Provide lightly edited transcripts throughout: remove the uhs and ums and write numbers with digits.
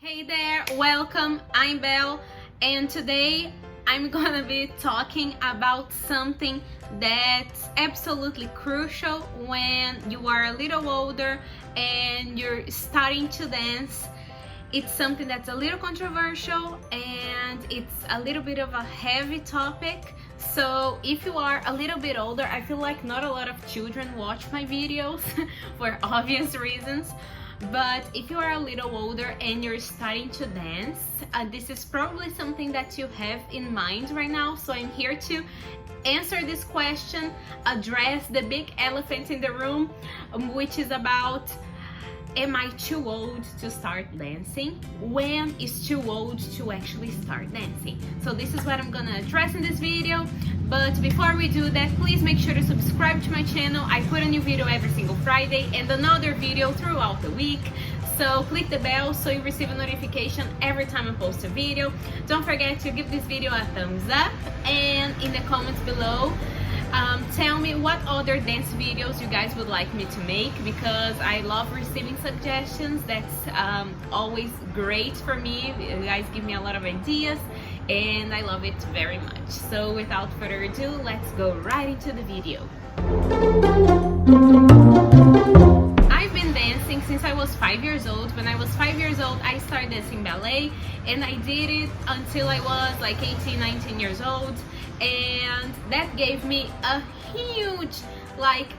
Hey there, welcome, I'm Belle, and today I'm gonna be talking about something that's absolutely crucial when you are a little older and you're starting to dance. It's something that's a little controversial and it's a little bit of a heavy topic. So if you are a little bit older, I feel like not a lot of children watch my videos for obvious reasons. But if you are a little older and you're starting to dance, this is probably something that you have in mind right now. So I'm here to answer this question, address the big elephant in the room, which is about, am I too old to start dancing? When is too old to actually start dancing? So this is what I'm gonna address in this video. But before we do that, please make sure to subscribe to my channel. I put a new video every single Friday and another video throughout the week. So click the bell so you receive a notification every time I post a video. Don't forget to give this video a thumbs up, and in the comments below, tell me what other dance videos you guys would like me to make, because I love receiving suggestions. That's always great for me. You guys give me a lot of ideas and I love it very much. So without further ado, let's go right into the video. I've been dancing since I was 5 years old. When I was 5 years old, I started dancing ballet, and I did it until I was like 18, 19 years old. And that gave me a huge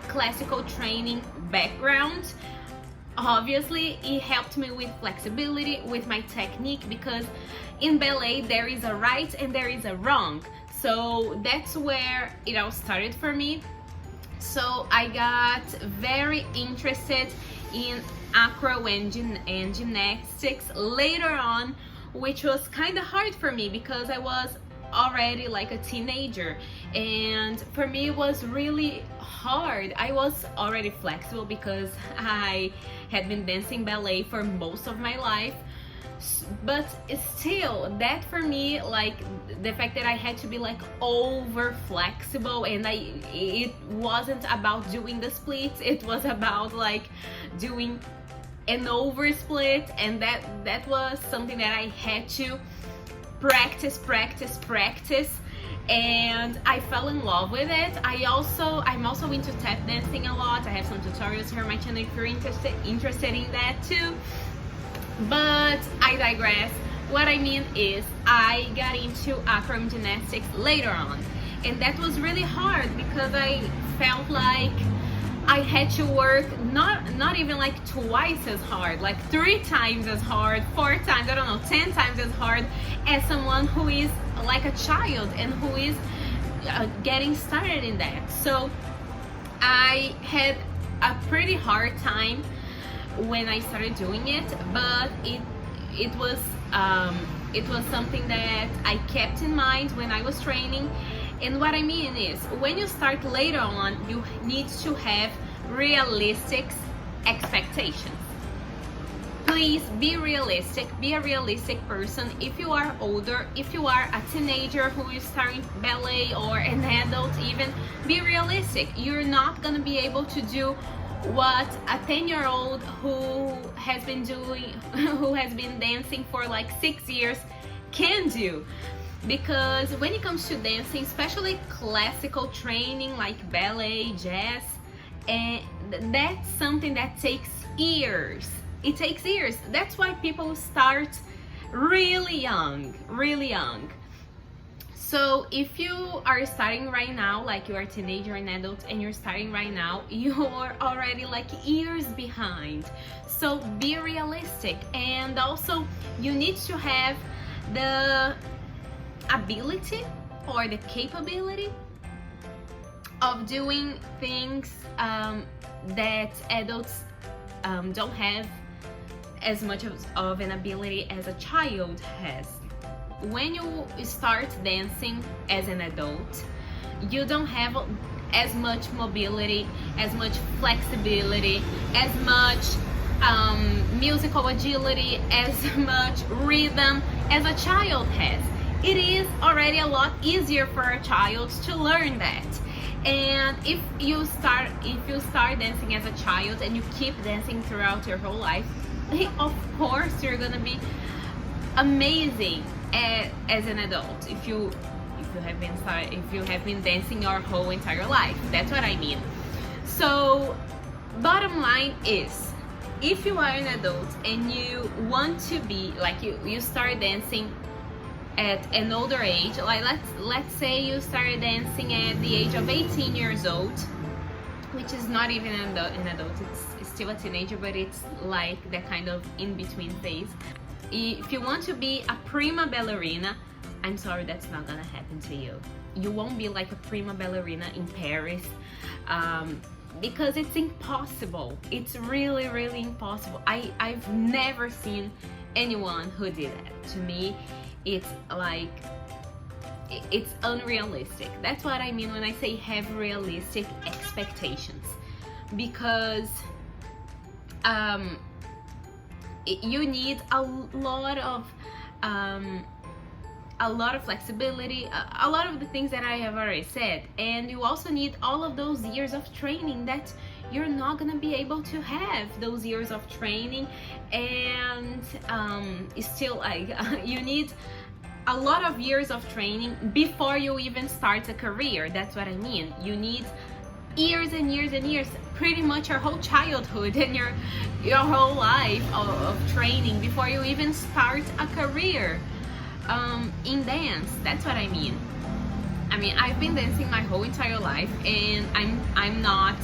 classical training background. Obviously, it helped me with flexibility, with my technique, because in ballet there is a right and there is a wrong. So that's where it all started for me. So I got very interested in acro and gymnastics later on, which was kind of hard for me because I was already like a teenager, and for me it was really hard. I was already flexible because I had been dancing ballet for most of my life, but still, that for me, like the fact that I had to be like over flexible, and it wasn't about doing the splits, it was about like doing an over split, and that was something that I had to practice, and I fell in love with it. I'm also into tap dancing a lot. I have some tutorials here on my channel if you're interested in that too. But I digress. What I mean is, I got into acro and gymnastics later on, and that was really hard because I felt like I had to work not even like twice as hard, like 3 times as hard, 4 times, I don't know, 10 times as hard as someone who is like a child and who is getting started in that. So I had a pretty hard time when I started doing it, but it was something that I kept in mind when I was training. And what I mean is, when you start later on, you need to have realistic expectations. Please be realistic, be a realistic person. If you are older, if you are a teenager who is starting ballet, or an adult even, be realistic. You're not gonna be able to do what a 10-year-old who has been dancing for like 6 years can do. Because when it comes to dancing, especially classical training like ballet, jazz, and that's something that takes years. It takes years. That's why people start really young. So if you are starting right now, like you are a teenager and adult and you're starting right now, you're already like years behind. So be realistic, and also you need to have the ability or the capability of doing things that adults don't have as much of an ability as a child has. When you start dancing as an adult, you don't have as much mobility, as much flexibility, as much musical agility, as much rhythm as a child has. It is already a lot easier for a child to learn that. And if you start dancing as a child and you keep dancing throughout your whole life, of course you're gonna be amazing as an adult if you have been dancing your whole entire life. That's what I mean. So bottom line is, if you are an adult and you want to be like, you start dancing at an older age, like let's say you started dancing at the age of 18 years old, which is not even an adult, it's still a teenager, but it's like that kind of in-between phase. If you want to be a prima ballerina, I'm sorry, that's not gonna happen to you. You won't be like a prima ballerina in Paris, because it's impossible. It's really, really impossible. I've never seen anyone who did that. To me, it's like, it's unrealistic. That's what I mean when I say have realistic expectations, because you need a lot of flexibility, a lot of the things that I have already said, and you also need all of those years of training that you're not gonna be able to have those years of training, and it's still like you need a lot of years of training before you even start a career. That's what I mean. You need years and years and years, pretty much your whole childhood and your whole life of training before you even start a career in dance. That's what I mean. I mean, I've been dancing my whole entire life, and I'm not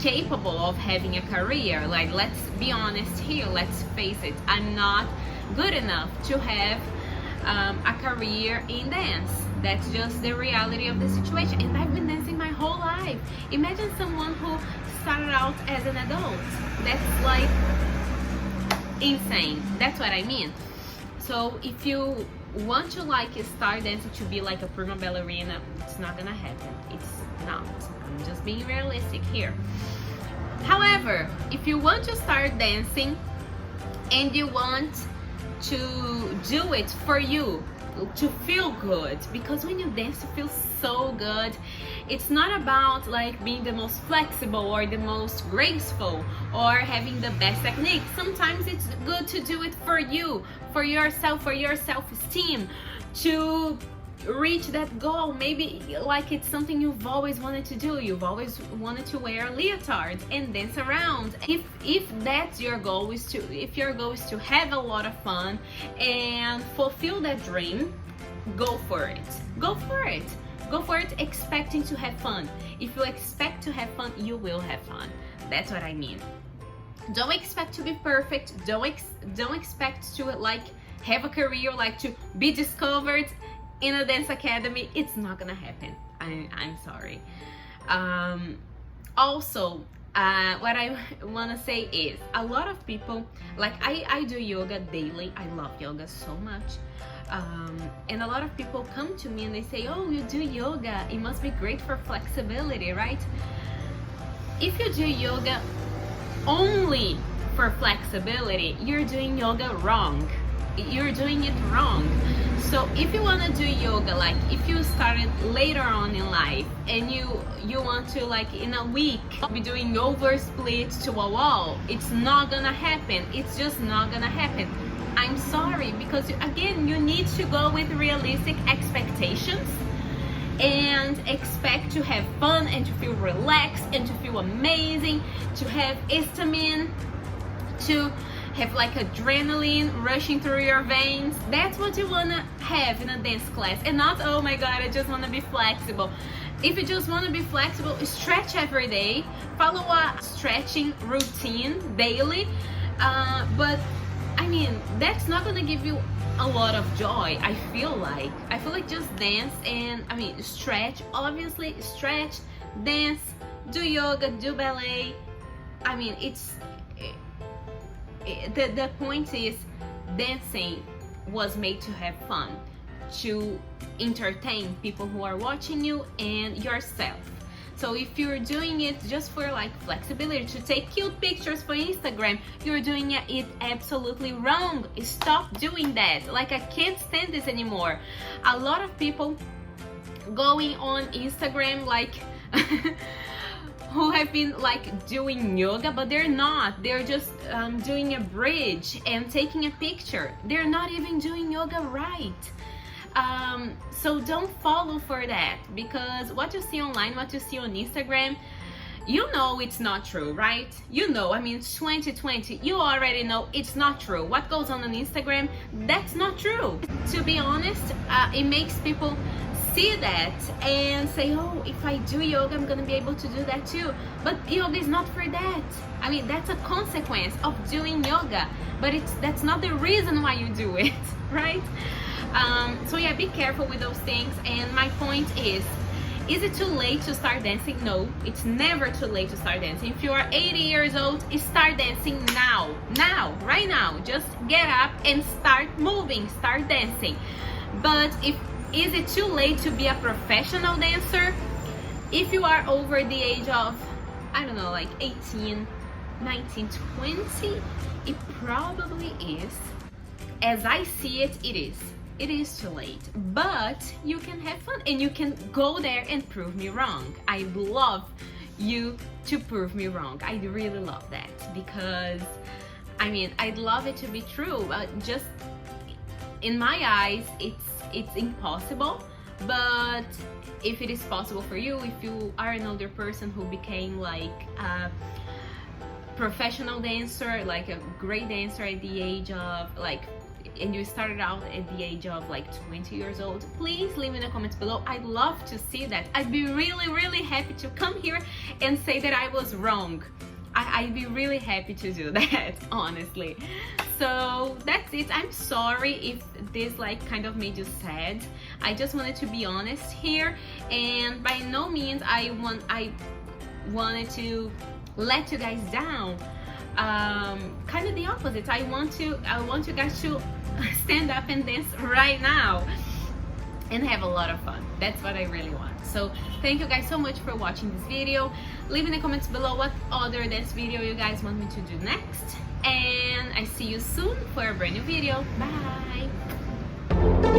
capable of having a career. Like, let's be honest here, let's face it, I'm not good enough to have a career in dance. That's just the reality of the situation, and I've been dancing my whole life. Imagine someone who started out as an adult. That's like insane. That's what I mean. So if you want to like start dancing to be like a prima ballerina, it's not gonna happen. It's not. I'm just being realistic here. However, if you want to start dancing and you want to do it for you, to feel good, because when you dance you feel so good. It's not about like being the most flexible or the most graceful or having the best technique. Sometimes it's good to do it for you, for yourself, for your self-esteem, to reach that goal. Maybe like it's something you've always wanted to do. You've always wanted to wear a leotard and dance around. If that's your goal, if your goal is to have a lot of fun and fulfill that dream, go for it. Go for it. Go for it expecting to have fun. If you expect to have fun, you will have fun. That's what I mean. Don't expect to be perfect. Don't expect to like have a career, like to be discovered in a dance academy. It's not gonna happen. I'm sorry. Also, what I want to say is, a lot of people, like I do yoga daily. I love yoga so much, and a lot of people come to me and they say, oh, you do yoga, it must be great for flexibility, right? If you do yoga only for flexibility, you're doing yoga wrong. You're doing it wrong. So if you want to do yoga, like if you started later on in life and you want to like in a week be doing over splits to a wall, it's not gonna happen. It's just not gonna happen. I'm sorry, because again, you need to go with realistic expectations and expect to have fun and to feel relaxed and to feel amazing, to have histamine, to have like adrenaline rushing through your veins. That's what you wanna have in a dance class, and not, oh my god, I just wanna be flexible. If you just wanna be flexible, stretch every day, follow a stretching routine daily, but I mean, that's not gonna give you a lot of joy. I feel like just dance and I mean stretch, obviously stretch, dance, do yoga, do ballet. I mean, the point is, dancing was made to have fun, to entertain people who are watching you and yourself. So if you're doing it just for like flexibility, to take cute pictures for Instagram, you're doing it absolutely wrong. Stop doing that. Like, I can't stand this anymore. A lot of people going on Instagram like who have been like doing yoga, but they're not. They're just doing a bridge and taking a picture. They're not even doing yoga right. So don't follow for that, because what you see online, what you see on Instagram, you know it's not true, right? You know, I mean, it's 2020, you already know it's not true. What goes on Instagram, that's not true. To be honest, it makes people see that and say, oh, if I do yoga, I'm gonna be able to do that too. But yoga is not for that. I mean, that's a consequence of doing yoga, but that's not the reason why you do it, right? So yeah, be careful with those things. And my point is it too late to start dancing? No, it's never too late to start dancing. If you are 80 years old, start dancing now, right now. Just get up and start moving, start dancing. But is it too late to be a professional dancer? If you are over the age of, I don't know, like 18, 19, 20, it probably is. As I see it, it is. It is too late, but you can have fun and you can go there and prove me wrong. I love you to prove me wrong. I really love that, because I mean, I'd love it to be true, but just in my eyes, it's impossible. But if it is possible for you, if you are an older person who became like a professional dancer, like a great dancer at the age of like, and you started out at the age of like 20 years old, please leave in the comments below. I'd love to see that. I'd be really happy to come here and say that I was wrong. I'd be really happy to do that, honestly. So that's it. I'm sorry if this like kind of made you sad. I just wanted to be honest here, and by no means I wanted to let you guys down. Kind of the opposite. I want you guys to stand up and dance right now and have a lot of fun. That's what I really want. So thank you guys so much for watching this video. Leave in the comments below what other dance video you guys want me to do next, and I see you soon for a brand new video. Bye.